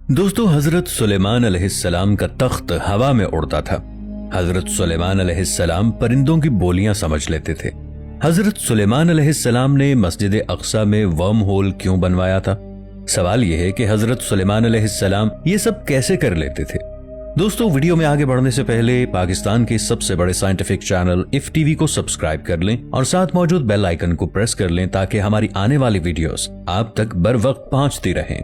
दोस्तों, हजरत सुलेमान अलैहिस्सलाम का तख्त हवा में उड़ता था। हजरत सुलेमान अलैहिस्सलाम परिंदों की बोलियां समझ लेते थे। हजरत सुलेमान अलैहिस्सलाम ने मस्जिद अक्सा में वर्म होल क्यों बनवाया था? सवाल यह है कि हजरत सुलेमान अलैहिस्सलाम ये सब कैसे कर लेते थे। दोस्तों, वीडियो में आगे बढ़ने से पहले पाकिस्तान के सबसे बड़े साइंटिफिक चैनल इफ टीवी को सब्सक्राइब कर लें और साथ मौजूद बेल आइकन को प्रेस कर लें ताकि हमारी आने वाली वीडियोस आप तक बर वक्त पहुंचती रहें।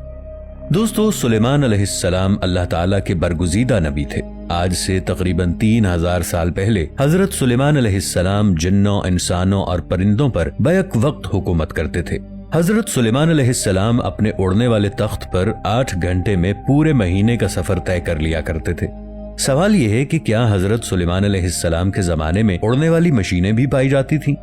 दोस्तों, सुलेमान अलैहिस्सलाम अल्लाह ताला के बरगुजीदा नबी थे। आज से तकरीबन 3000 साल पहले हजरत सुलेमान अलैहिस्सलाम जिन्नों, इंसानों और परिंदों पर बैक वक्त हुकूमत करते थे। हजरत सुलेमान अलैहिस्सलाम अपने उड़ने वाले तख्त पर 8 घंटे में पूरे महीने का सफर तय कर लिया करते थे। सवाल यह है कि क्या हजरत सुलेमान अलैहिस्सलाम के जमाने में उड़ने वाली मशीनें भी पाई जाती थीं?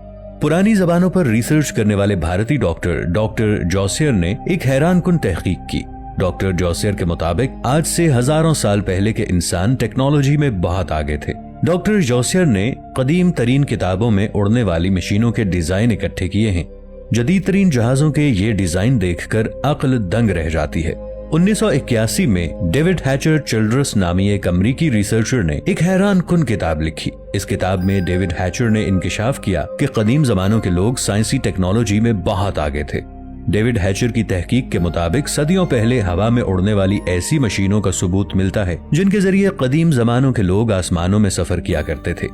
पुरानी जबानों पर रिसर्च करने वाले भारतीय डॉक्टर जोसियर ने एक हैरानकुन तहकीक की। डॉक्टर जोसियर के मुताबिक आज से हजारों साल पहले के इंसान टेक्नोलॉजी में बहुत आगे थे। डॉक्टर जोसियर ने कदीम तरीन किताबों में उड़ने वाली मशीनों के डिजाइन इकट्ठे किए हैं। जदीद तरीन जहाजों के ये डिजाइन देखकर अक्ल दंग रह जाती है। 1981 में डेविड हैचर चिल्ड्रस नामी एक अमरीकी रिसर्चर ने एक हैरानकुन किताब लिखी। इस किताब में डेविड हैचर ने इंकिशाफ किया कि कदीम जमानों के लोग साइंसी टेक्नोलॉजी में बहुत आगे थे। डेविड हैचर की तहकीक के मुताबिक सदियों पहले हवा में उड़ने वाली ऐसी मशीनों का सबूत मिलता है जिनके जरिए कदीम जमानों के लोग आसमानों में सफर किया करते थे।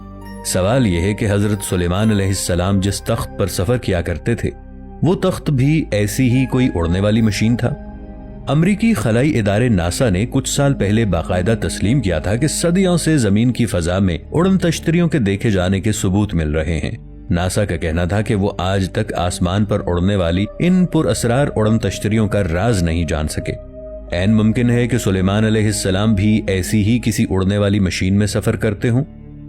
सवाल यह है कि हजरत सुलेमान अलैहिस्सलाम जिस तख्त पर सफर किया करते थे वो तख्त भी ऐसी ही कोई उड़ने वाली मशीन था। अमरीकी खलाई इदारे नासा ने कुछ साल पहले बाकायदा तस्लीम किया था कि सदियों से जमीन की फजा में उड़न तश्तरियों के देखे जाने के सबूत मिल रहे हैं। नासा का कहना था कि वो आज तक आसमान पर उड़ने वाली इन पुरअसरार उड़न तश्तरियों का राज नहीं जान सके। ऐन मुमकिन है कि सुलेमान अलैहिस्सलाम भी ऐसी ही किसी उड़ने वाली मशीन में सफर करते हों।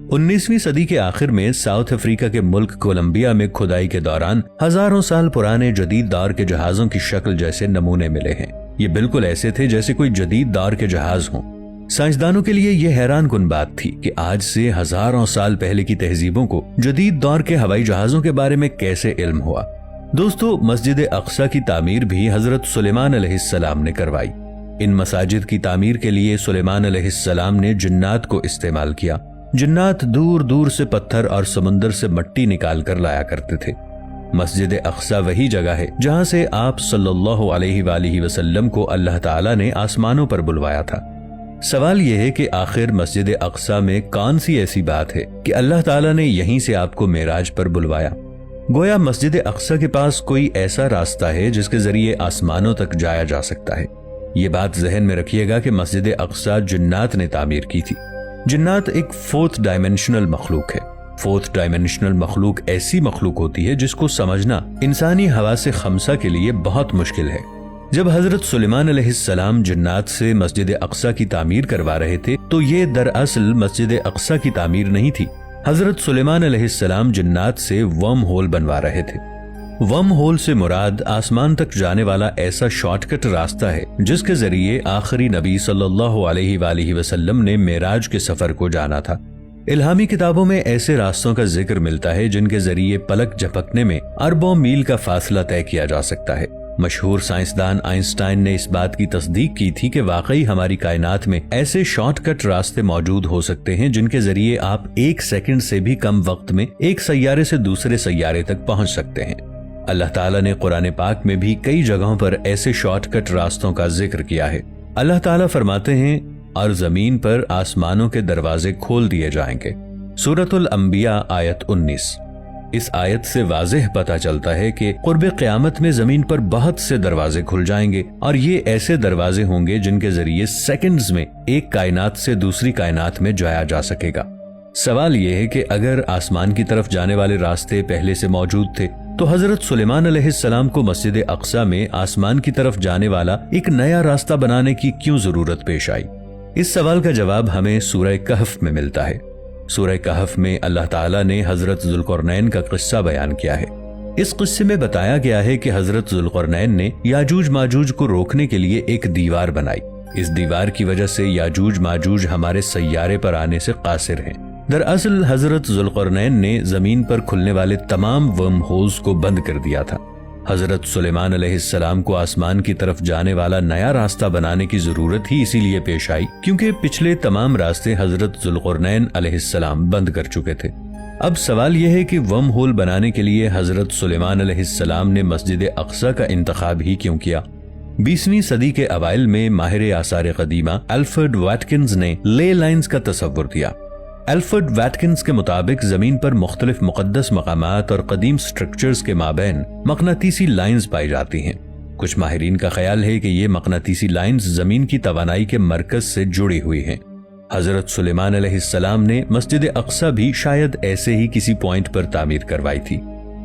19वीं सदी के आखिर में साउथ अफ्रीका के मुल्क कोलंबिया में खुदाई के दौरान हजारों साल पुराने जदीद दौर के जहाजों की शक्ल जैसे नमूने मिले हैं। ये बिल्कुल ऐसे थे जैसे कोई जदीद दौर के जहाज हों। साइंसदानों के लिए यह हैरानकुन बात थी कि आज से हजारों साल पहले की तहजीबों को जदीद दौर के हवाई जहाजों के बारे में कैसे इल्म हुआ। दोस्तों, मस्जिद अक्सा की तामीर भी हजरत सुलेमान अलैहिस्सलाम ने करवाई। इन मसाजिद की तामीर के लिए सुलेमान अलैहिस्सलाम ने जिन्नात को इस्तेमाल किया। जिन्नात दूर दूर से पत्थर और समुंदर से मिट्टी निकाल कर लाया करते थे। मस्जिद अक्सा वही जगह है जहां से आप सल्लल्लाहु अलैहि वसल्लम को अल्लाह ताला ने आसमानों पर बुलवाया था। सवाल यह है कि आखिर मस्जिद अक्सा में कौन सी ऐसी बात है कि अल्लाह ताला ने यहीं से आपको मेराज पर बुलवाया। गोया मस्जिद अक्सा के पास कोई ऐसा रास्ता है जिसके जरिए आसमानों तक जाया जा सकता है। ये बात जहन में रखिएगा कि मस्जिद अक्सा जिन्नात ने तामीर की थी। जिन्नात एक 4th डायमेंशनल मखलूक है। 4th डायमेंशनल मखलूक ऐसी मखलूक होती है जिसको समझना इंसानी हवासे खमसा के लिए बहुत मुश्किल है। जब हजरत सुलेमान अलैहिस्सलाम जिन्नात से मस्जिद अक्सा की तामीर करवा रहे थे तो ये दरअसल मस्जिद अक्सा की तामीर नहीं थी। हजरत सुलेमान अलैहिस्सलाम जिन्नात से वर्म होल बनवा रहे थे। वर्म होल से मुराद आसमान तक जाने वाला ऐसा शॉर्टकट रास्ता है जिसके जरिए आखिरी नबी सल्लल्लाहु अलैहि वसल्लम ने मेराज के सफर को जाना था। इल्हामी किताबों में ऐसे रास्तों का जिक्र मिलता है जिनके जरिए पलक झपकने में अरबों मील का फासला तय किया जा सकता है। मशहूर साइंसदान आइंस्टाइन ने इस बात की तस्दीक की थी कि वाकई हमारी कायनात में ऐसे शॉर्टकट रास्ते मौजूद हो सकते हैं जिनके जरिए आप 1 सेकंड से भी कम वक्त में एक सैयारे से दूसरे सैयारे तक पहुंच सकते हैं। अल्लाह ताला ने कुरान पाक में भी कई जगहों पर ऐसे शॉर्टकट रास्तों का जिक्र किया है। अल्लाह ताला फरमाते हैं, और जमीन पर आसमानों के दरवाजे खोल दिए जाएंगे। सूरतुल अंबिया आयत 19। इस आयत से वाज़ेह पता चलता है कि क़ुर्ब क़यामत में जमीन पर बहुत से दरवाजे खुल जाएंगे और ये ऐसे दरवाजे होंगे जिनके जरिए सेकंड्स में एक कायनात से दूसरी कायनात में जाया जा सकेगा। सवाल यह है कि अगर आसमान की तरफ जाने वाले रास्ते पहले से मौजूद थे तो हजरत सुलेमान अलैहिस्सलाम को मस्जिद अक्सा में आसमान की तरफ जाने वाला एक नया रास्ता बनाने की क्यों जरूरत पेश आई? इस सवाल का जवाब हमें सूरह कहफ में मिलता है। सूरह कहफ में अल्लाह ताला ने हजरत जुल्करनैन का किस्सा बयान किया है। इस किस्से में बताया गया है कि हजरत जुल्करनैन ने याजूज माजूज को रोकने के लिए एक दीवार बनाई। इस दीवार की वजह से याजूज माजूज हमारे सैयारे पर आने से कासिर हैं। दरअसल हजरत जुल्करनैन ने जमीन पर खुलने वाले तमाम वर्म होल्स को बंद कर दिया था। حضرت سلیمان علیہ السلام کو آسمان کی طرف جانے والا نیا راستہ بنانے کی ضرورت ہی اسی لیے پیش آئی کیونکہ پچھلے تمام راستے حضرت ذوالقرنین علیہ السلام بند کر چکے تھے۔ اب سوال یہ ہے کہ ورم ہول بنانے کے لیے حضرت سلیمان علیہ السلام نے مسجد اقصی کا انتخاب ہی کیوں کیا؟ 20ویں صدی کے اوائل میں ماہر آثار قدیمہ الفریڈ واٹکنز نے لے لائنز کا تصور دیا۔ الفریڈ واٹکنز کے مطابق زمین پر مختلف مقدس مقامات اور قدیم سٹرکچرز کے مابین مقناطیسی لائنز پائی جاتی ہیں۔ کچھ ماہرین کا خیال ہے کہ یہ مقناطیسی لائنز زمین کی توانائی کے مرکز سے جڑی ہوئی ہیں۔ حضرت سلیمان علیہ السلام نے مسجد اقصی بھی شاید ایسے ہی کسی پوائنٹ پر تعمیر کروائی تھی۔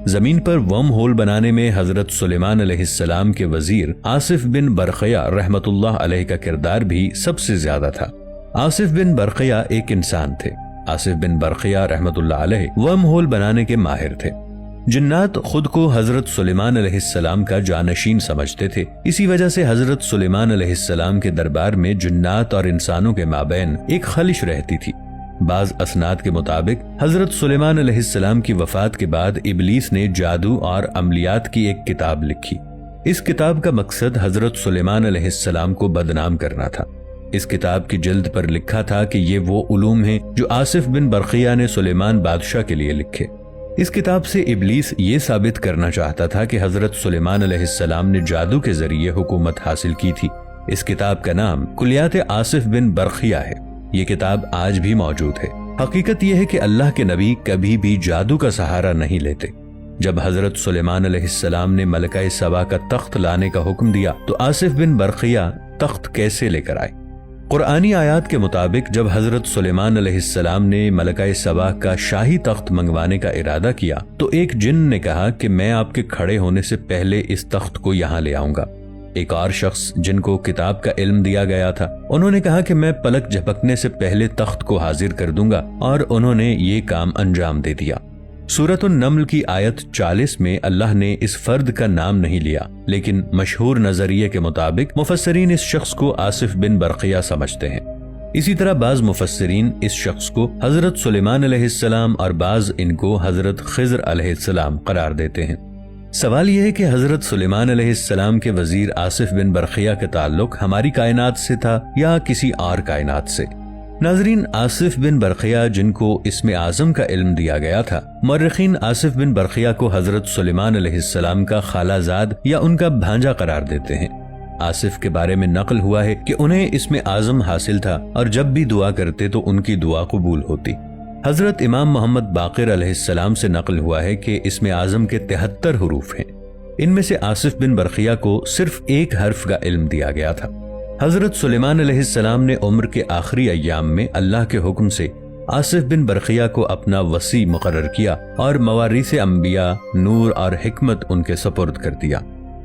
زمین پر ورم ہول بنانے میں حضرت سلیمان علیہ السلام کے وزیر آصف بن برقیہ رحمت اللہ علیہ کا کردار بھی سب سے زیادہ تھا۔ آصف بن برقیہ ایک انسان تھے۔ آصف بن برقیہ رحمت اللہ علیہ ورم ہول بنانے کے ماہر تھے۔ جنات خود کو حضرت سلیمان علیہ السلام کا جانشین سمجھتے تھے، اسی وجہ سے حضرت سلیمان علیہ السلام کے دربار میں جنات اور انسانوں کے مابین ایک خلش رہتی تھی۔ بعض اسناد کے مطابق حضرت سلیمان علیہ السلام کی وفات کے بعد ابلیس نے جادو اور عملیات کی ایک کتاب لکھی۔ اس کتاب کا مقصد حضرت سلیمان علیہ السلام کو بدنام کرنا تھا۔ اس کتاب کی جلد پر لکھا تھا کہ یہ وہ علوم ہیں جو آصف بن برقیہ نے سلیمان بادشاہ کے لیے لکھے۔ اس کتاب سے ابلیس یہ ثابت کرنا چاہتا تھا کہ حضرت سلیمان علیہ السلام نے جادو کے ذریعے حکومت حاصل کی تھی۔ اس کتاب کا نام کلیات آصف بن برقیہ ہے۔ یہ کتاب آج بھی موجود ہے۔ حقیقت یہ ہے کہ اللہ کے نبی کبھی بھی جادو کا سہارا نہیں لیتے۔ جب حضرت سلیمان علیہ السلام نے ملکہ سبا کا تخت لانے کا حکم دیا تو آصف بن برقیہ تخت کیسے لے کر آئے؟ قرآنی آیات کے مطابق جب حضرت سلیمان علیہ السلام نے ملکہ سبا کا شاہی تخت منگوانے کا ارادہ کیا تو ایک جن نے کہا کہ میں آپ کے کھڑے ہونے سے پہلے اس تخت کو یہاں لے آؤں گا۔ ایک اور شخص جن کو کتاب کا علم دیا گیا تھا، انہوں نے کہا کہ میں پلک جھپکنے سے پہلے تخت کو حاضر کر دوں گا، اور انہوں نے یہ کام انجام دے دیا۔ سورۃ النمل کی آیت 40 میں اللہ نے اس فرد کا نام نہیں لیا، لیکن مشہور نظریے کے مطابق مفسرین اس شخص کو آصف بن برقیہ سمجھتے ہیں۔ اسی طرح بعض مفسرین اس شخص کو حضرت سلیمان علیہ السلام اور بعض ان کو حضرت خضر علیہ السلام قرار دیتے ہیں۔ سوال یہ ہے کہ حضرت سلیمان علیہ السلام کے وزیر آصف بن برقیہ کا تعلق ہماری کائنات سے تھا یا کسی اور کائنات سے؟ ناظرین، آصف بن برقیہ جن کو اسم اعظم کا علم دیا گیا تھا، مورخین آصف بن برقیہ کو حضرت سلیمان علیہ السلام کا خالہ زاد یا ان کا بھانجا قرار دیتے ہیں۔ آصف کے بارے میں نقل ہوا ہے کہ انہیں اسم اعظم حاصل تھا اور جب بھی دعا کرتے تو ان کی دعا قبول ہوتی۔ حضرت امام محمد باقر علیہ السلام سے نقل ہوا ہے کہ اسم اعظم کے 73 حروف ہیں۔ ان میں سے آصف بن برقیہ کو صرف ایک حرف کا علم دیا گیا تھا۔ حضرت سلیمان علیہ السلام نے عمر کے آخری ایام میں اللہ کے حکم سے آصف بن برقیہ کو اپنا وصی مقرر کیا اور مواریث انبیاء، نور اور حکمت ان کے سپرد کر دیا۔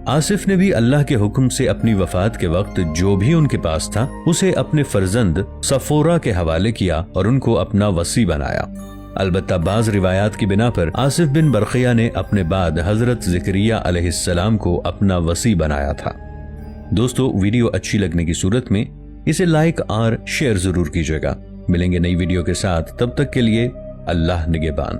آصف نے بھی اللہ کے حکم سے اپنی وفات کے وقت جو بھی ان کے پاس تھا اسے اپنے فرزند صفورہ کے حوالے کیا اور ان کو اپنا وصی بنایا۔ البتہ بعض روایات کی بنا پر آصف بن برقیہ نے اپنے بعد حضرت زکریا علیہ السلام کو اپنا وصی بنایا تھا۔ دوستو، ویڈیو اچھی لگنے کی صورت میں اسے لائک اور شیئر ضرور کیجیے گا۔ ملیں گے نئی ویڈیو کے ساتھ، تب تک کے لیے اللہ نگہبان۔